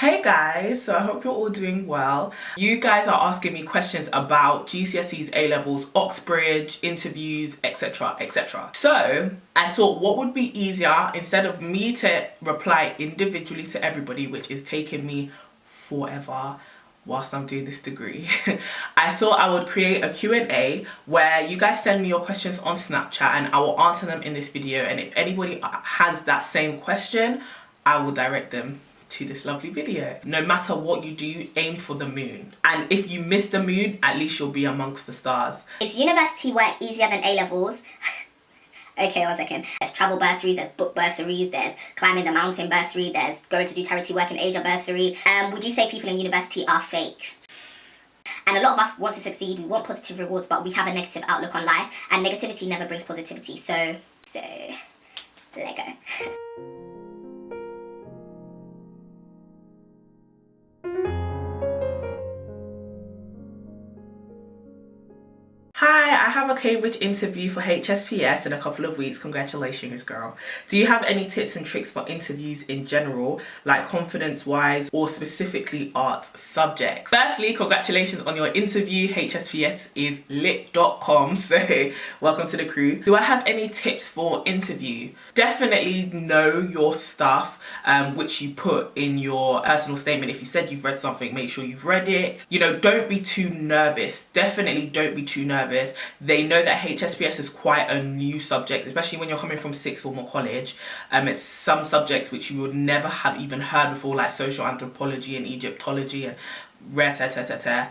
Hey guys, so I hope you're all doing well. You guys are asking me questions about GCSEs, A-levels, OXBRIDGE, interviews, etc, etc. So I thought what would be easier, instead of me to reply individually to everybody, which is taking me forever whilst I'm doing this degree, I thought I would create a Q&A where you guys send me your questions on Snapchat and I will answer them in this video, and if anybody has that same question, I will direct them to this lovely video. No matter what you do, aim for the moon. And if you miss the moon, at least you'll be amongst the stars. Is university work easier than A-levels? Okay, 1 second. There's travel bursaries, there's book bursaries, there's climbing the mountain bursary, there's going to do charity work in Asia bursary. Would you say people in university are fake? And a lot of us want to succeed, we want positive rewards, but we have a negative outlook on life, and negativity never brings positivity. So let go. Hi, I have a Cambridge interview for HSPS in a couple of weeks. Congratulations, girl. Do you have any tips and tricks for interviews in general, like confidence-wise or specifically arts subjects? Firstly, congratulations on your interview. HSPS is lit.com, so welcome to the crew. Do I have any tips for interview? Definitely know your stuff, which you put in your personal statement. If you said you've read something, make sure you've read it. You know, don't be too nervous. Definitely don't be too nervous. They know that HSPS is quite a new subject, especially when you're coming from sixth form or college. It's some subjects which you would never have even heard before, like social anthropology and Egyptology and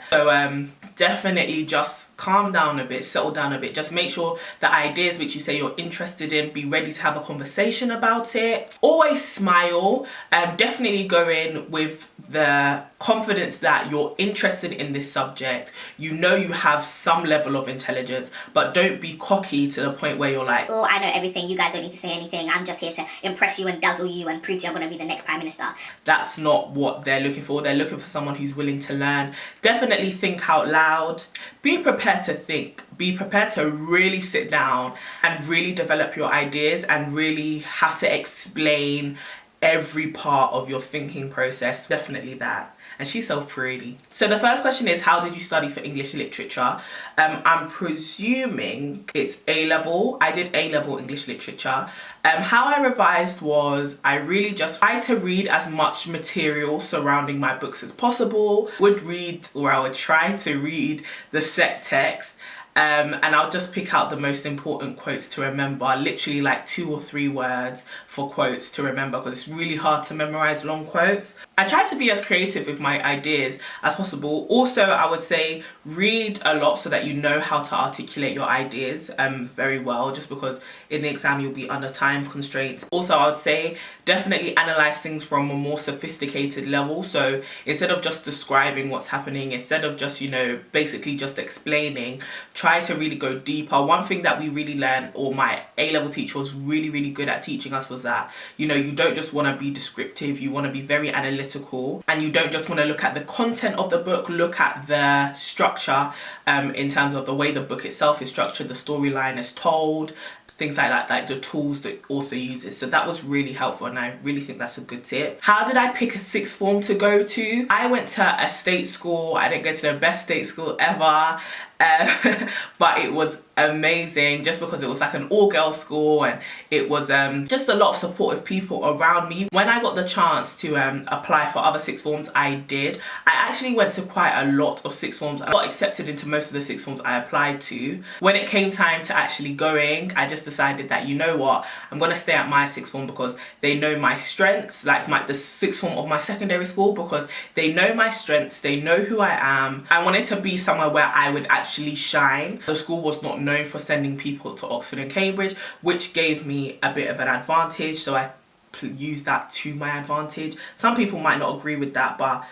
So definitely just calm down a bit, settle down a bit. Just make sure the ideas which you say you're interested in, be ready to have a conversation about it. Always smile. Definitely go in with the confidence that you're interested in this subject. You know you have some level of intelligence, but don't be cocky to the point where you're like, oh, I know everything, you guys don't need to say anything, I'm just here to impress you and dazzle you and prove to you I'm going to be the next Prime Minister. That's not what they're looking for. They're looking for someone who's willing to learn. Definitely think out loud. Be prepared to think. Be prepared to really sit down and really develop your ideas and really have to explain every part of your thinking process. Definitely that. And she's so pretty. So the first question is, how did you study for English literature? I'm presuming it's A-level. I did A-level English literature. How I revised was I really just tried to read as much material surrounding my books as possible. I would try to read the set text. And I'll just pick out the most important quotes to remember, literally like 2 or 3 words for quotes to remember, because it's really hard to memorize long quotes. I try to be as creative with my ideas as possible. Also, I would say read a lot so that you know how to articulate your ideas very well, just because in the exam you'll be under time constraints. Also, I would say definitely analyze things from a more sophisticated level. So instead of just describing what's happening, instead of just, you know, basically just explaining, try to really go deeper. One thing that we really learned, or my A-level teacher was really good at teaching us, was that, you know, you don't just want to be descriptive, you want to be very analytical, and you don't just want to look at the content of the book, look at the structure in terms of the way the book itself is structured, the storyline is told, things like that, like the tools that author uses. So that was really helpful, and I really think that's a good tip. How did I pick a sixth form to go to? I went to a state school. I didn't go to the best state school ever, but it was amazing just because it was like an all-girls school, and it was just a lot of supportive people around me. When I got the chance to apply for other sixth forms, I did. I actually went to quite a lot of sixth forms. I got accepted into most of the sixth forms I applied to. When it came time to actually going, I just decided that, you know what, I'm gonna stay at my sixth form because they know my strengths, like the sixth form of my secondary school, because they know my strengths, they know who I am. I wanted to be somewhere where I would actually shine. The school was not known for sending people to Oxford and Cambridge, which gave me a bit of an advantage, so I used that to my advantage. Some people might not agree with that, but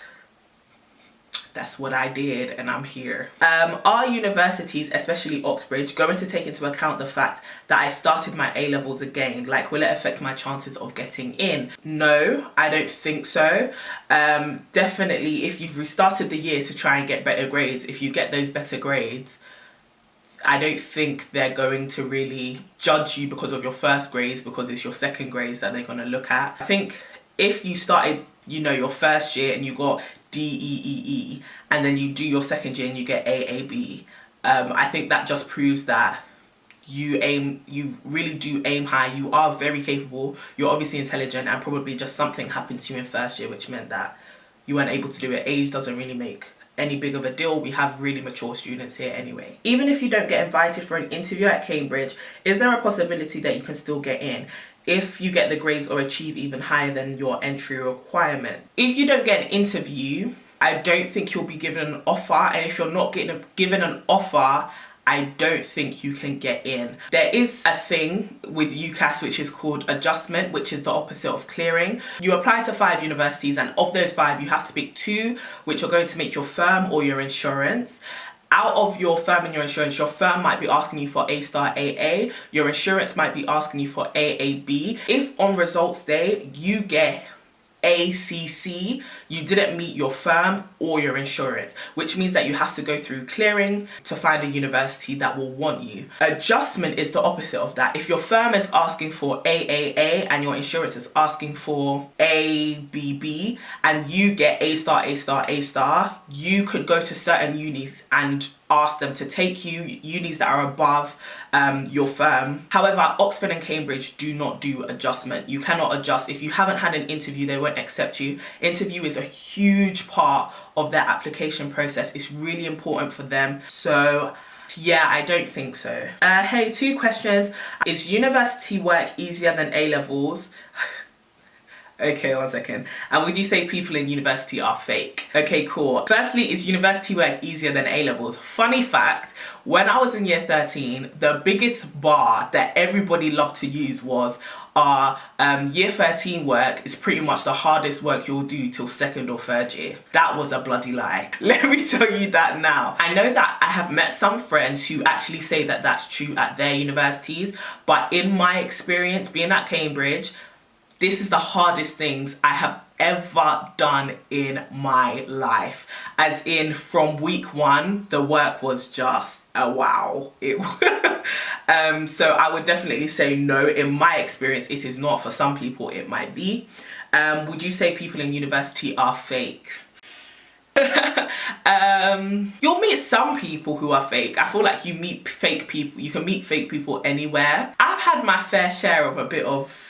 that's what I did, and I'm here. Are universities, especially Oxbridge, going to take into account the fact that I started my A-levels again? Like, will it affect my chances of getting in? No, I don't think so. Definitely, if you've restarted the year to try and get better grades, if you get those better grades, I don't think they're going to really judge you because of your first grades, because it's your second grades that they're going to look at. I think if you started you know, your first year and you got DEEE, and then you do your second year and you get AAB. I think that just proves that you really do aim high. You are very capable, you're obviously intelligent, and probably just something happened to you in first year which meant that you weren't able to do it. Age doesn't really make any big of a deal. We have really mature students here anyway. Even if you don't get invited for an interview at Cambridge, is there a possibility that you can still get in if you get the grades or achieve even higher than your entry requirement? If you don't get an interview, I don't think you'll be given an offer, and if you're not given an offer, I don't think you can get in. There is a thing with UCAS which is called adjustment, which is the opposite of clearing. You apply to 5 universities, and of those 5 you have to pick 2 which are going to make your firm or your insurance. Out of your firm and your insurance, your firm might be asking you for A-star AA, your insurance might be asking you for AAB. If on results day you get ACC, you didn't meet your firm or your insurance, which means that you have to go through clearing to find a university that will want you. Adjustment is the opposite of that. If your firm is asking for AAA and your insurance is asking for ABB, and you get A-star, A-star, A-star, you could go to certain unis and ask them to take you, unis that are above your firm. However, Oxford and Cambridge do not do adjustment. You cannot adjust. If you haven't had an interview, they won't accept you. Interview is a huge part of their application process. It's really important for them. So yeah, I don't think so. Hey, 2 questions. Is university work easier than A-levels? Okay, 1 second. And would you say people in university are fake? Okay, cool. Firstly, is university work easier than A-levels? Funny fact, when I was in year 13, the biggest bar that everybody loved to use was our year 13 work is pretty much the hardest work you'll do till 2nd or 3rd year. That was a bloody lie. Let me tell you that now. I know that I have met some friends who actually say that that's true at their universities, but in my experience being at Cambridge, this is the hardest things I have ever done in my life. As in, from week 1, the work was just a wow. So I would definitely say no. In my experience, it is not. For some people, it might be. Would you say people in university are fake? You'll meet some people who are fake. I feel like you meet fake people. You can meet fake people anywhere. I've had my fair share of a bit of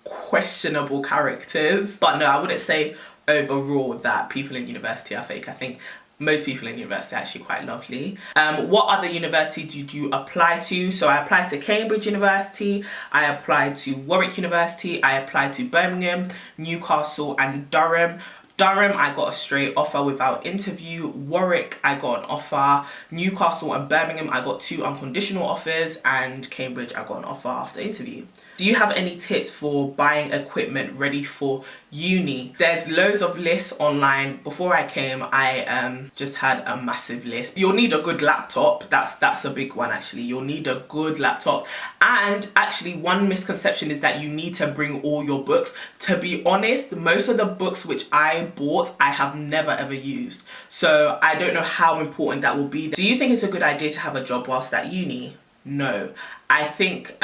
questionable characters, but no, I wouldn't say overall that people in university are fake. I think most people in university are actually quite lovely. What other university did you apply to? So I applied to Cambridge University, I applied to Warwick University, I applied to Birmingham, Newcastle and Durham. Durham, I got a straight offer without interview. Warwick, I got an offer. Newcastle and Birmingham, I got 2 unconditional offers. And Cambridge, I got an offer after interview. Do you have any tips for buying equipment ready for uni? There's loads of lists online. Before I came, I just had a massive list. You'll need a good laptop. That's a big one actually. You'll need a good laptop. And actually, one misconception is that you need to bring all your books. To be honest, most of the books which I bought, I have never ever used. So I don't know how important that will be. Do you think it's a good idea to have a job whilst at uni? No. I think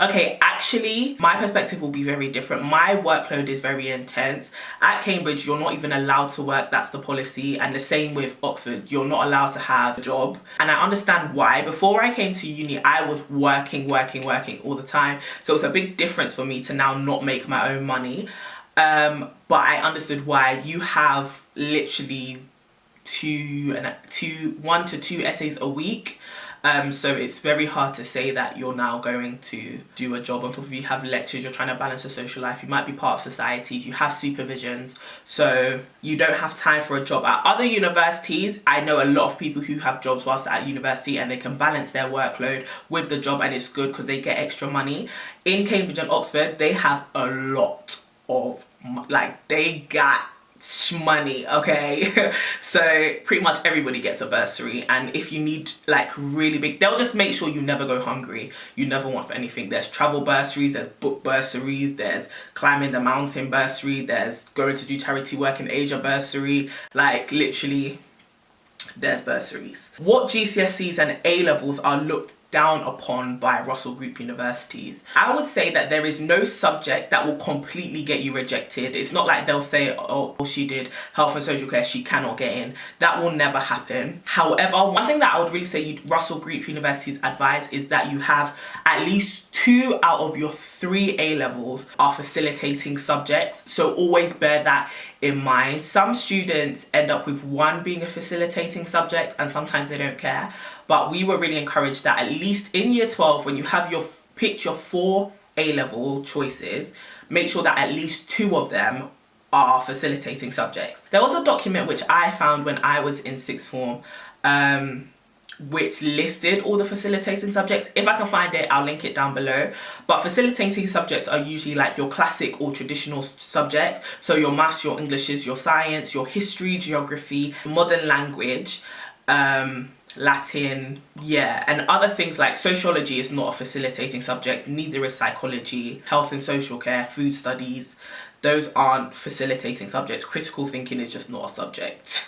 okay, actually, my perspective will be very different. My workload is very intense. At Cambridge, you're not even allowed to work. That's the policy. And the same with Oxford. You're not allowed to have a job. And I understand why. Before I came to uni, I was working all the time. So it's a big difference for me to now not make my own money. But I understood why. You have literally 1 to 2 essays a week. So it's very hard to say that you're now going to do a job. On top of you have lectures, you're trying to balance a social life, you might be part of society, you have supervisions, so you don't have time for a job. At other universities, I know a lot of people who have jobs whilst at university and they can balance their workload with the job, and it's good because they get extra money. In Cambridge and Oxford, they have a lot of, like, they got money, okay? So pretty much everybody gets a bursary, and if you need like really big, they'll just make sure you never go hungry, you never want for anything. There's travel bursaries, there's book bursaries, there's climbing the mountain bursary, there's going to do charity work in Asia bursary, like literally there's bursaries. What GCSEs and A-levels are looked down upon by Russell Group universities. I would say that there is no subject that will completely get you rejected. It's not like they'll say, oh, she did health and social care, she cannot get in. That will never happen. However, one thing that I would really say Russell Group universities advise is that you have at least 2 out of your 3 A-levels are facilitating subjects. So always bear that in mind. Some students end up with 1 being a facilitating subject and sometimes they don't care. But we were really encouraged that at least in year 12, when you have your picked your 4 A-level choices, make sure that at least 2 of them are facilitating subjects. There was a document which I found when I was in 6th form, which listed all the facilitating subjects. If I can find it, I'll link it down below. But facilitating subjects are usually like your classic or traditional subjects. So your maths, your Englishes, your science, your history, geography, modern language, Latin, yeah, and other things like sociology is not a facilitating subject, neither is psychology, health and social care, food studies. Those aren't facilitating subjects. Critical thinking is just not a subject.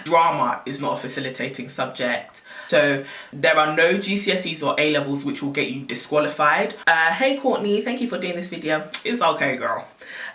Drama is not a facilitating subject. So there are no GCSEs or A-levels which will get you disqualified. Hey Courtney, thank you for doing this video. It's okay, girl.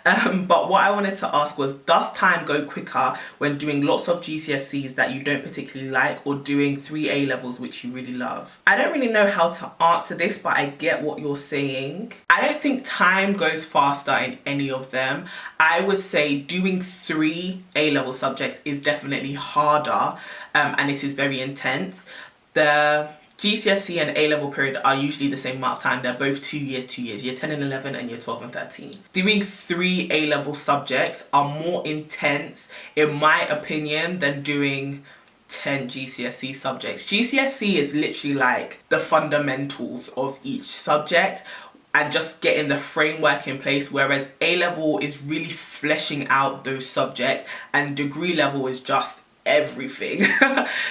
But what I wanted to ask was, does time go quicker when doing lots of GCSEs that you don't particularly like, or doing 3 A-levels which you really love? I don't really know how to answer this, but I get what you're saying. I don't think time goes faster in any of them. I would say doing 3 A-level subjects is definitely harder, and it is very intense. The GCSE and A-level period are usually the same amount of time. They're both 2 years, year 10 and 11 and year 12 and 13. Doing 3 A-level subjects are more intense, in my opinion, than doing 10 GCSE subjects. GCSE is literally like the fundamentals of each subject and just getting the framework in place, whereas A-level is really fleshing out those subjects and degree level is just everything.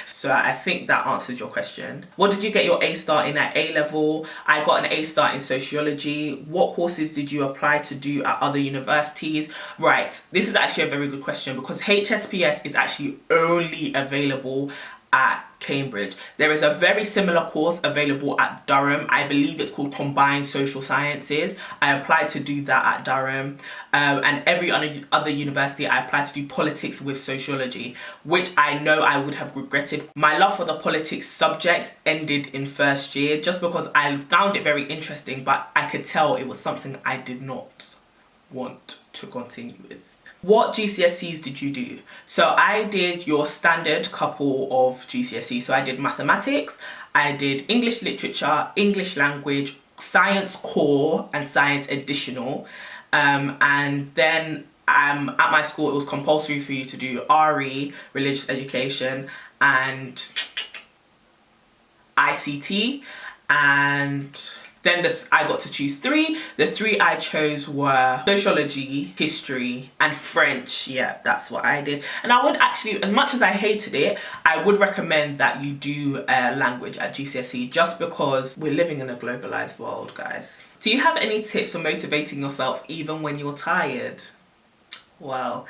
So I think that answers your question. What did you get your A star in at A-level? I got an A star in sociology. What courses did you apply to do at other universities? Right, this is actually a very good question, because HSPS is actually only available at Cambridge. There is a very similar course available at Durham. I believe it's called Combined Social Sciences. I applied to do that at Durham. And every other university I applied to do politics with sociology, which I know I would have regretted. My love for the politics subjects ended in 1st year just because I found it very interesting, but I could tell it was something I did not want to continue with. What GCSEs did you do? So I did your standard couple of GCSEs. So I did mathematics, I did English literature, English language, science core and science additional. And then at my school it was compulsory for you to do RE, religious education, and ICT. And then I got to choose 3. The 3 I chose were sociology, history, and French. Yeah, that's what I did. And I would actually, as much as I hated it, I would recommend that you do language at GCSE, just because we're living in a globalized world, guys. Do you have any tips for motivating yourself even when you're tired? Well,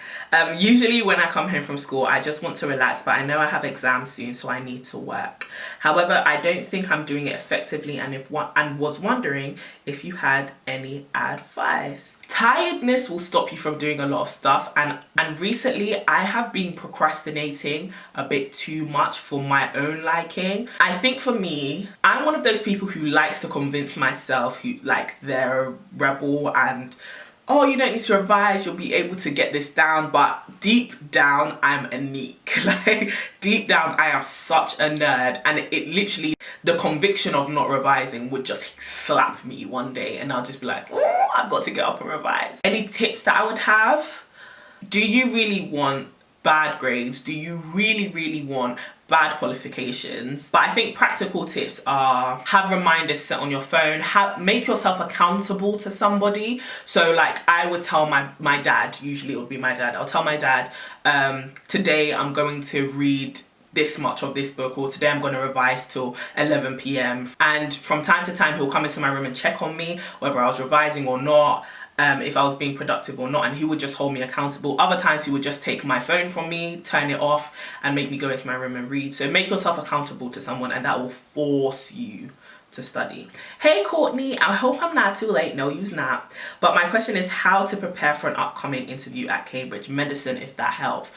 usually when I come home from school, I just want to relax, but I know I have exams soon, so I need to work. However, I don't think I'm doing it effectively, and was wondering if you had any advice. Tiredness will stop you from doing a lot of stuff, and recently I have been procrastinating a bit too much for my own liking. I think for me, I'm one of those people who likes to convince myself who like they're a rebel and, oh, you don't need to revise, you'll be able to get this down. But deep down, I'm a neek. Like, deep down, I am such a nerd. And it literally, the conviction of not revising would just slap me one day. And I'll just be like, oh, I've got to get up and revise. Any tips that I would have? Do you really want bad grades? Do you really want bad qualifications? But I think practical tips are, have reminders set on your phone, make yourself accountable to somebody. So like I would tell my dad, usually it would be my dad, I'll tell my dad, today I'm going to read this much of this book, or today I'm going to revise till 11 p.m. and from time to time he'll come into my room and check on me whether I was revising or not. if I was being productive or not, and he would just hold me accountable. Other times he would just take my phone from me, turn it off, and make me go into my room and read. So make yourself accountable to someone, and that will force you to study. Hey Courtney, I hope I'm not too late. No, you's not. But my question is how to prepare for an upcoming interview at Cambridge Medicine, if that helps.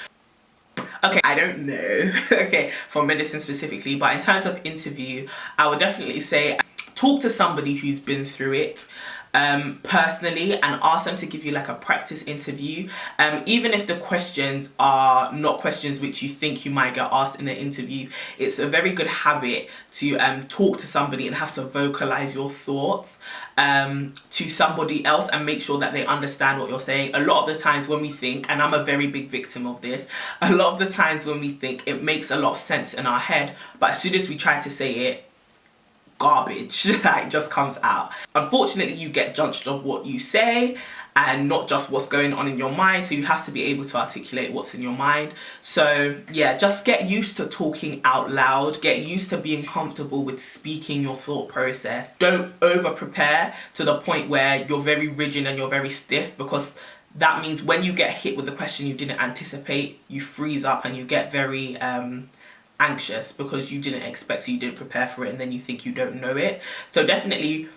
Okay, I don't know, okay, for medicine specifically, but in terms of interview, I would definitely say talk to somebody who's been through it personally, and ask them to give you like a practice interview, even if the questions are not questions which you think you might get asked in the interview. It's a very good habit to talk to somebody and have to vocalize your thoughts to somebody else and make sure that they understand what you're saying. A lot of the times when we think, and I'm a very big victim of this, a lot of the times when we think, it makes a lot of sense in our head, but as soon as we try to say it, garbage like just comes out. Unfortunately, you get judged of what you say and not just what's going on in your mind, so you have to be able to articulate what's in your mind. So yeah, just get used to talking out loud, get used to being comfortable with speaking your thought process. Don't over prepare to the point where you're very rigid and you're very stiff, because that means when you get hit with the question you didn't anticipate, you freeze up and you get very anxious because you didn't expect it, you didn't prepare for it, and then you think you don't know it. So definitely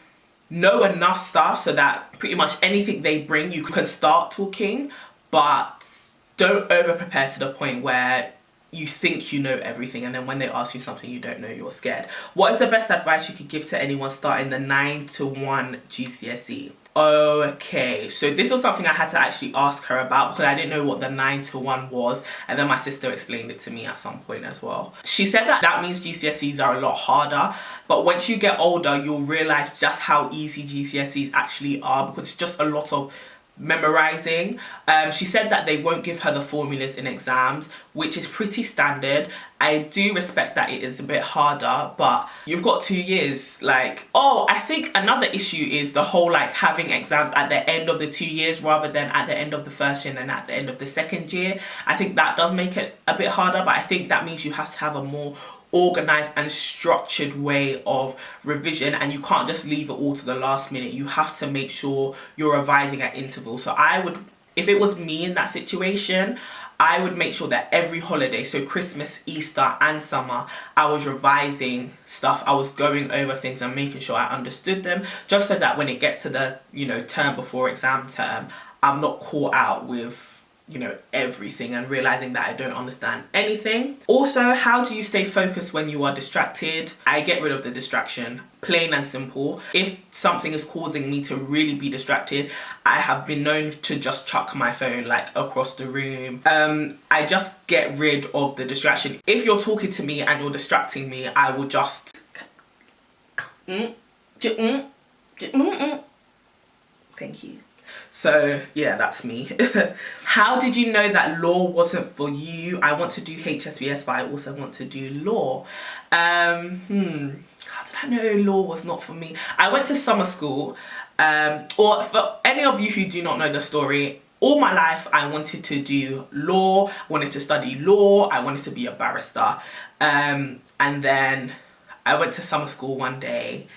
know enough stuff so that pretty much anything they bring you can start talking, but don't over prepare to the point where you think you know everything, and then when they ask you something you don't know, you're scared. What is the best advice you could give to anyone starting the 9 to 1 GCSE? Okay, so this was something I had to actually ask her about because I didn't know what the 9 to 1 was, and then my sister explained it to me at some point as well. She said that means GCSEs are a lot harder, but once you get older you'll realize just how easy GCSEs actually are, because it's just a lot of memorizing. She said that they won't give her the formulas in exams, which is pretty standard. I do respect that it is a bit harder, but you've got 2 years. Like, oh, I think another issue is the whole like having exams at the end of the 2 years rather than at the end of the first year and at the end of the second year. I think that does make it a bit harder, but I think that means you have to have a more organized and structured way of revision, and you can't just leave it all to the last minute. You have to make sure you're revising at intervals. So I would, if it was me in that situation, I would make sure that every holiday, so Christmas, Easter and summer, I was revising stuff. I was going over things and making sure I understood them, just so that when it gets to the, you know, term before exam term, I'm not caught out with, you know, everything and realizing that I don't understand anything. Also, how do you stay focused when you are distracted? I get rid of the distraction, plain and simple. If something is causing me to really be distracted, I have been known to just chuck my phone like across the room. I just get rid of the distraction. If you're talking to me and you're distracting me, I will just thank you. So yeah, that's me. How did you know that law wasn't for you? I want to do HSPS, but I also want to do law. How did I know law was not for me? I went to summer school, or for any of you who do not know the story, all my life I wanted to do law, wanted to study law, I wanted to be a barrister. And then I went to summer school one day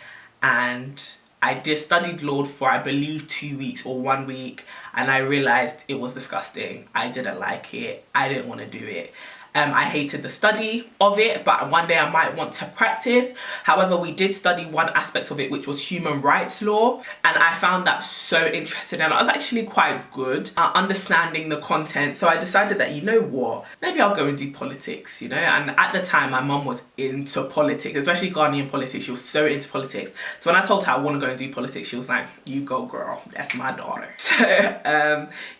and I just studied law for, I believe, 2 weeks or 1 week, and I realized it was disgusting. I didn't like it. I didn't want to do it. I hated the study of it, but one day I might want to practice. However, we did study one aspect of it, which was human rights law, and I found that so interesting, and I was actually quite good at understanding the content. So I decided that, you know what, maybe I'll go and do politics, you know. And at the time my mum was into politics, especially Ghanaian politics. She was so into politics. So when I told her I want to go and do politics, she was like, you go girl, that's my daughter. So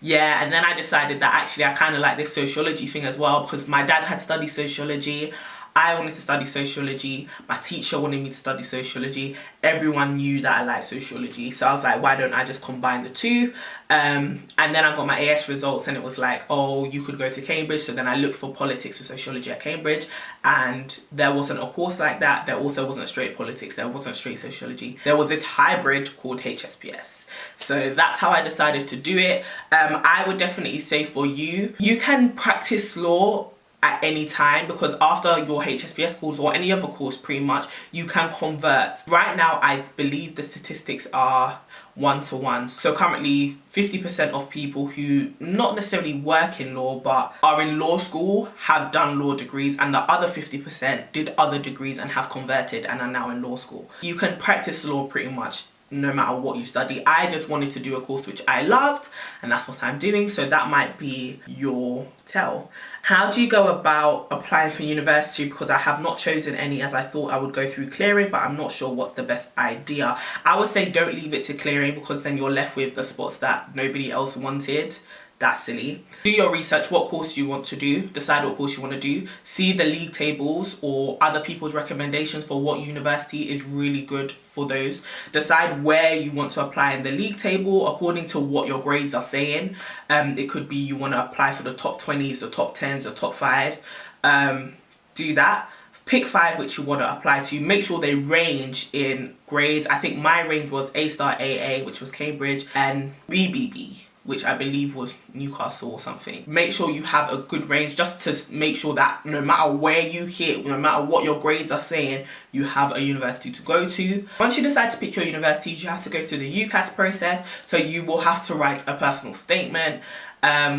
yeah, and then I decided that actually I kind of like this sociology thing as well, because my dad had studied sociology. I wanted to study sociology. My teacher wanted me to study sociology. Everyone knew that I liked sociology. So I was like, why don't I just combine the two? And then I got my AS results and it was like, oh, you could go to Cambridge. So then I looked for politics or sociology at Cambridge, and there wasn't a course like that. There also wasn't straight politics. There wasn't straight sociology. There was this hybrid called HSPS. So that's how I decided to do it. I would definitely say for you, you can practice law at any time, because after your HSPS course or any other course pretty much, you can convert. Right now I believe the statistics are one-to-ones. So currently 50% of people who not necessarily work in law but are in law school have done law degrees, and the other 50% did other degrees and have converted and are now in law school. You can practice law pretty much no matter what you study. I just wanted to do a course which I loved, and that's what I'm doing, so that might be your tell. How do you go about applying for university? Because I have not chosen any, as I thought I would go through clearing, but I'm not sure what's the best idea. I would say don't leave it to clearing, because then you're left with the spots that nobody else wanted. That's silly. Do your research, what course you want to do, decide what course you want to do, see the league tables or other people's recommendations for what university is really good for those. Decide where you want to apply in the league table according to what your grades are saying. It could be you want to apply for the top 20s, the top 10s, the top 5s. Do that. Pick 5 which you want to apply to. Make sure they range in grades. I think my range was A star AA, which was Cambridge, and BBB, which I believe was Newcastle or something. Make sure you have a good range, just to make sure that no matter where you hit, no matter what your grades are saying, you have a university to go to. Once you decide to pick your universities, you have to go through the UCAS process. So you will have to write a personal statement,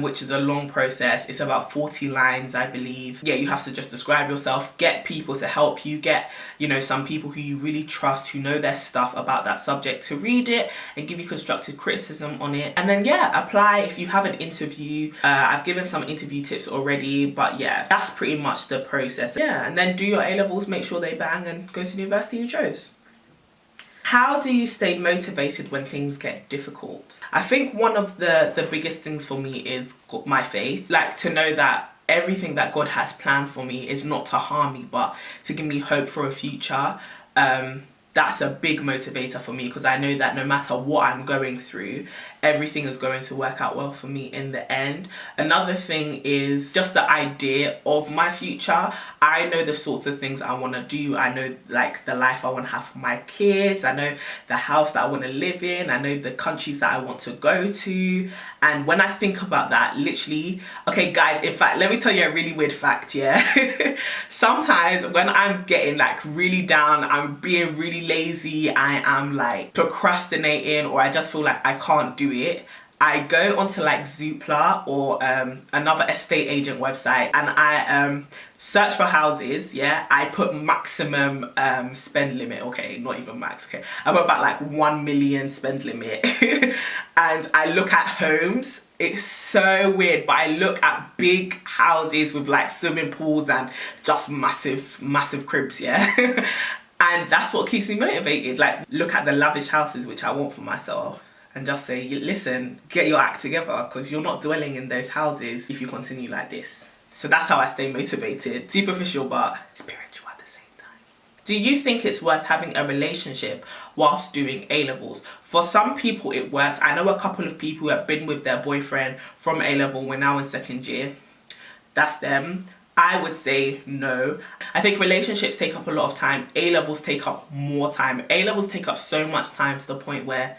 which is a long process. It's about 40 lines, I believe. Yeah, you have to just describe yourself, get people to help you, get, you know, some people who you really trust, who know their stuff about that subject, to read it and give you constructive criticism on it. And then, yeah, apply if you have an interview. I've given some interview tips already, but yeah, that's pretty much the process. Yeah, and then do your A-levels, make sure they bang, and go to the university you chose. How do you stay motivated when things get difficult? I think one of the biggest things for me is my faith. Like, to know that everything that God has planned for me is not to harm me, but to give me hope for a future. That's a big motivator for me, because I know that no matter what I'm going through, everything is going to work out well for me in the end. Another thing is just the idea of my future. I know the sorts of things I want to do. I know, like, the life I want to have for my kids. I know the house that I want to live in. I know the countries that I want to go to. And when I think about that, literally, okay guys, in fact, let me tell you a really weird fact, yeah? Sometimes when I'm getting like really down, I'm being really lazy, I am like procrastinating, or I just feel like I can't do it, I go onto like Zoopla or another estate agent website, and I search for houses. Yeah, I put maximum spend limit. Okay, not even max. Okay, I put about like 1 million spend limit and I look at homes. It's so weird, but I look at big houses with like swimming pools and just massive cribs, yeah. And that's what keeps me motivated. Like, look at the lavish houses which I want for myself, and just say, listen, get your act together, because you're not dwelling in those houses if you continue like this. So that's how I stay motivated. Superficial but spiritual at the same time. Do you think it's worth having a relationship whilst doing A-levels? For some people it works. I know a couple of people who have been with their boyfriend from A-level, we're now in second year. That's them. I would say no. I think relationships take up a lot of time. A-levels take up more time. A-levels take up so much time to the point where,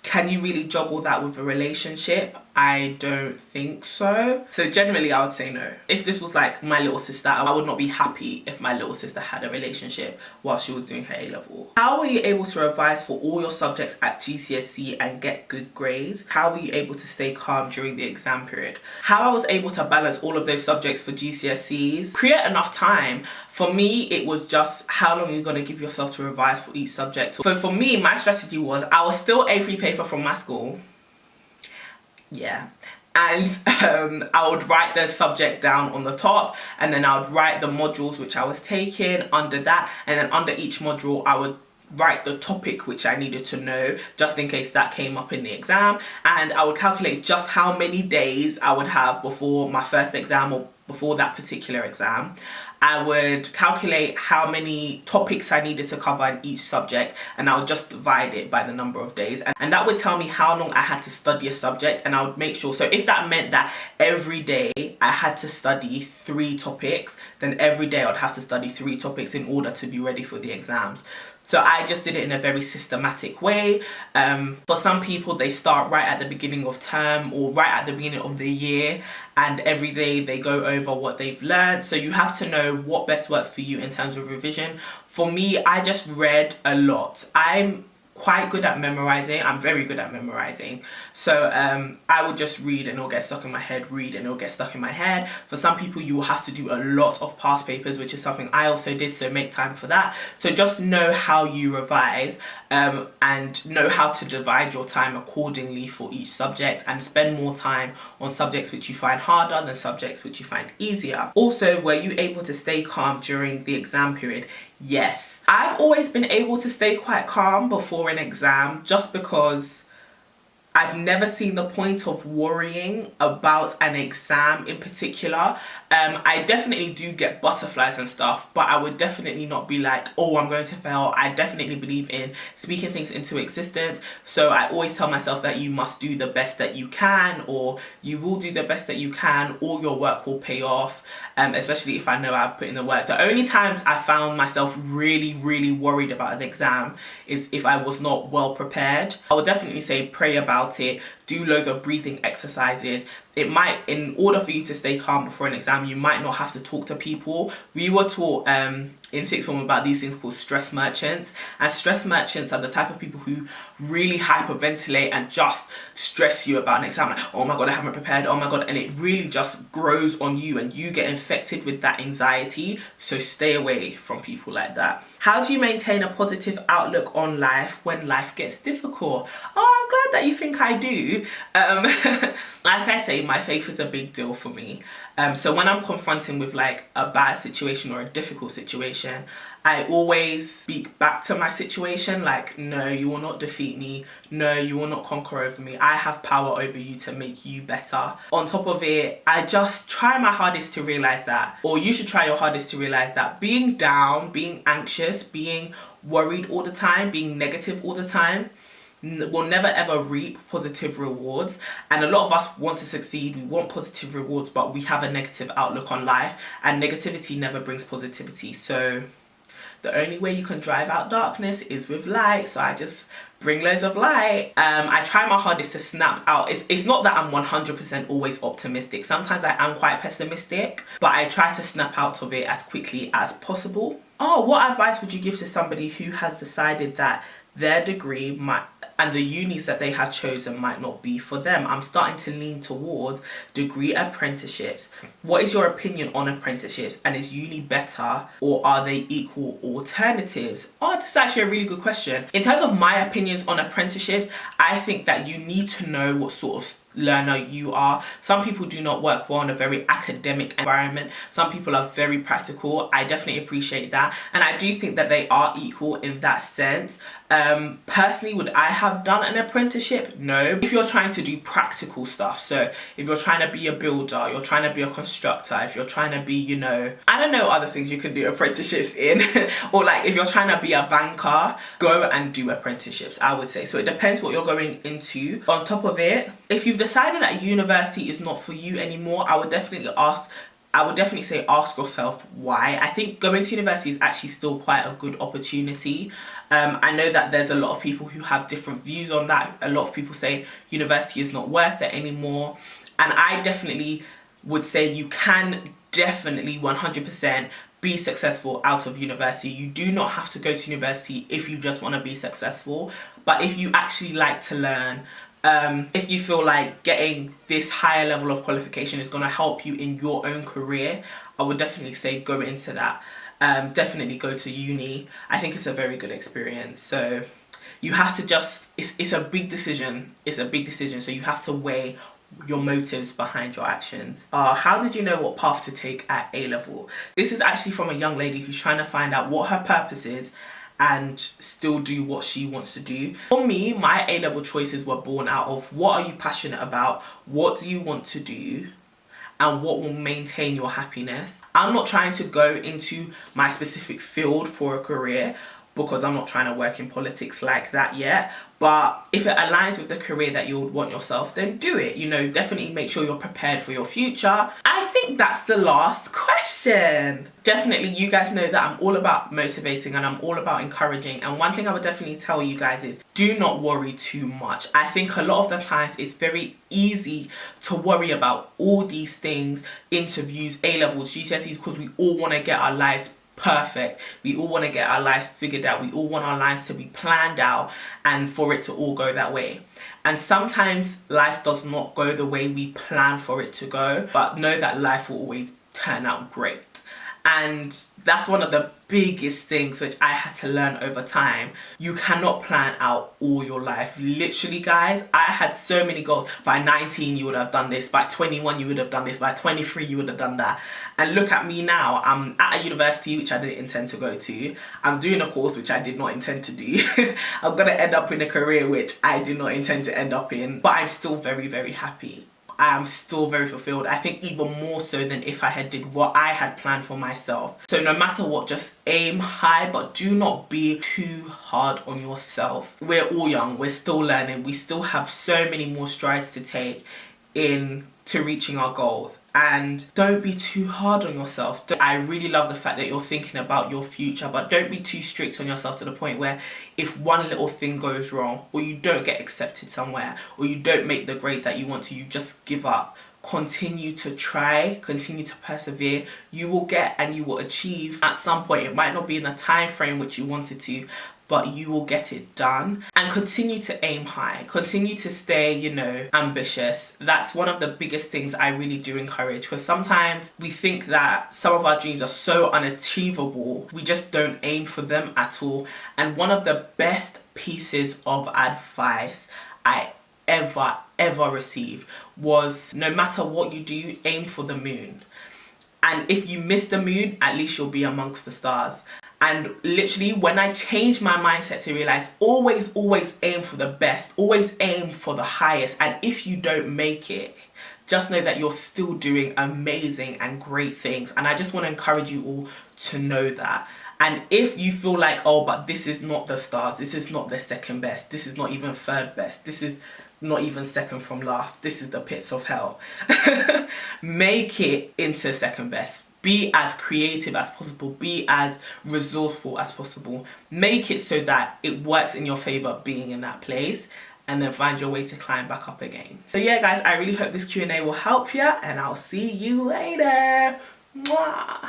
can you really juggle that with a relationship? I don't think so. So generally I would say no. If this was like my little sister, I would not be happy if my little sister had a relationship while she was doing her A-level. How were you able to revise for all your subjects at GCSE and get good grades? How were you able to stay calm during the exam period? How I was able to balance all of those subjects for GCSEs? Create enough time. For me, it was just how long you're going to give yourself to revise for each subject. So for me, my strategy was, I was still A3 paper from my school. Yeah, and I would write the subject down on the top, and then I would write the modules which I was taking under that, and then under each module I would write the topic which I needed to know, just in case that came up in the exam. And I would calculate just how many days I would have before my first exam, or before that particular exam. I would calculate how many topics I needed to cover in each subject, and I would just divide it by the number of days, and that would tell me how long I had to study a subject. And I would make sure, so if that meant that every day I had to study 3 topics, then every day I would have to study 3 topics in order to be ready for the exams. So I just did it in a very systematic way. For some people, they start right at the beginning of term or right at the beginning of the year, and every day they go over what they've learned. So you have to know what best works for you in terms of revision. For me, I just read a lot. I'm quite good at memorizing. I'm very good at memorizing. So I would just read and it'll get stuck in my head, read and it'll get stuck in my head. For some people, you will have to do a lot of past papers, which is something I also did, so make time for that. So just know how you revise and know how to divide your time accordingly for each subject, and spend more time on subjects which you find harder than subjects which you find easier. Also, were you able to stay calm during the exam period? Yes, I've always been able to stay quite calm before an exam, just because I've never seen the point of worrying about an exam in particular. I definitely do get butterflies and stuff, but I would definitely not be like, oh, I'm going to fail. I definitely believe in speaking things into existence. So I always tell myself that you must do the best that you can, or you will do the best that you can, or your work will pay off, especially if I know I've put in the work. The only times I found myself really worried about an exam is if I was not well prepared. I would definitely say pray about it, do loads of breathing exercises. It might, in order for you to stay calm before an exam, you might not have to talk to people. We were taught in sixth form about these things called stress merchants, and stress merchants are the type of people who really hyperventilate and just stress you about an exam, like, oh my god, I haven't prepared, oh my god, and it really just grows on you and you get infected with that anxiety. So stay away from people like that. How do you maintain a positive outlook on life when life gets difficult? Oh, I'm glad that you think I do. Like I say, my faith is a big deal for me. So when I'm confronting with like a bad situation or a difficult situation, I always speak back to my situation like, no, you will not defeat me. No, you will not conquer over me. I have power over you to make you better. On top of it, I just try my hardest to realize that, or you should try your hardest to realize that being down, being anxious, being worried all the time, being negative all the time, will never ever reap positive rewards. And a lot of us want to succeed, we want positive rewards, but we have a negative outlook on life, and negativity never brings positivity. So the only way you can drive out darkness is with light. So I just bring loads of light. I try my hardest to snap out. It's not that I'm 100% always optimistic. Sometimes I am quite pessimistic, but I try to snap out of it as quickly as possible. Oh, what advice would you give to somebody who has decided that their degree might and the unis that they have chosen might not be for them? I'm starting to lean towards degree apprenticeships. What is your opinion on apprenticeships, and is uni better, or are they equal alternatives? Oh, this is actually a really good question. In terms of my opinions on apprenticeships, I think that you need to know what sort of learner you are. Some people do not work well in a very academic environment. Some people are very practical. I definitely appreciate that, and I do think that they are equal in that sense. Personally, would I have done an apprenticeship? No. If you're trying to do practical stuff, so if you're trying to be a builder, you're trying to be a constructor, if you're trying to be, you know, I don't know other things you can do apprenticeships in, or like if you're trying to be a banker, go and do apprenticeships, I would say. So it depends what you're going into. On top of it, if you've decided that university is not for you anymore, I would definitely say ask yourself why. I think going to university is actually still quite a good opportunity. I know that there's a lot of people who have different views on that. A lot of people say university is not worth it anymore. And I definitely would say you can definitely 100% be successful out of university. You do not have to go to university if you just want to be successful. But if you actually like to learn, if you feel like getting this higher level of qualification is going to help you in your own career, I would definitely say go into that. Definitely go to uni. I think it's a very good experience. So you have to just, it's a big decision. It's a big decision. So you have to weigh your motives behind your actions. How did you know what path to take at A-level? This is actually from a young lady who's trying to find out what her purpose is and still do what she wants to do. For me, my A-level choices were born out of what are you passionate about, what do you want to do, and what will maintain your happiness. I'm not trying to go into my specific field for a career because I'm not trying to work in politics like that yet. But if it aligns with the career that you would want yourself, then do it. You know, definitely make sure you're prepared for your future. I think that's the last question. Definitely, you guys know that I'm all about motivating and I'm all about encouraging. And one thing I would definitely tell you guys is do not worry too much. I think a lot of the times it's very easy to worry about all these things, interviews, A-levels, GCSEs, because we all want to get our lives perfect. We all want to get our lives figured out. We all want our lives to be planned out and for it to all go that way. And sometimes life does not go the way we plan for it to go, but know that life will always turn out great. And that's one of the biggest things which I had to learn over time. You cannot plan out all your life. Literally, guys, I had so many goals. By 19, you would have done this. By 21, you would have done this. By 23, you would have done that. And look at me now. I'm at a university which I didn't intend to go to. I'm doing a course which I did not intend to do. I'm going to end up in a career which I did not intend to end up in. But I'm still very, very happy. I am still very fulfilled. I think even more so than if I had did what I had planned for myself. So no matter what, just aim high, but do not be too hard on yourself. We're all young, we're still learning, we still have so many more strides to take into reaching our goals. And don't be too hard on yourself. I really love the fact that you're thinking about your future, but don't be too strict on yourself to the point where if one little thing goes wrong, or you don't get accepted somewhere, or you don't make the grade that you want to, you just give up. Continue to try, continue to persevere. You will get and you will achieve at some point. It might not be in the time frame which you wanted to, but you will get it done. And continue to aim high, continue to stay, you know, ambitious. That's one of the biggest things I really do encourage, because sometimes we think that some of our dreams are so unachievable, we just don't aim for them at all. And one of the best pieces of advice I ever received was, no matter what you do, aim for the moon. And if you miss the moon, at least you'll be amongst the stars. And literally, when I changed my mindset to realize always aim for the best, always aim for the highest, and if you don't make it, just know that you're still doing amazing and great things. And I just want to encourage you all to know that. And if you feel like, oh, but this is not the stars, this is not the second best, this is not even third best, this is not even second from last, this is the pits of hell, make it into second best. Be as creative as possible, be as resourceful as possible. Make it so that it works in your favor being in that place, and then find your way to climb back up again. So yeah, guys, I really hope this Q&A will help you, and I'll see you later. Mwah.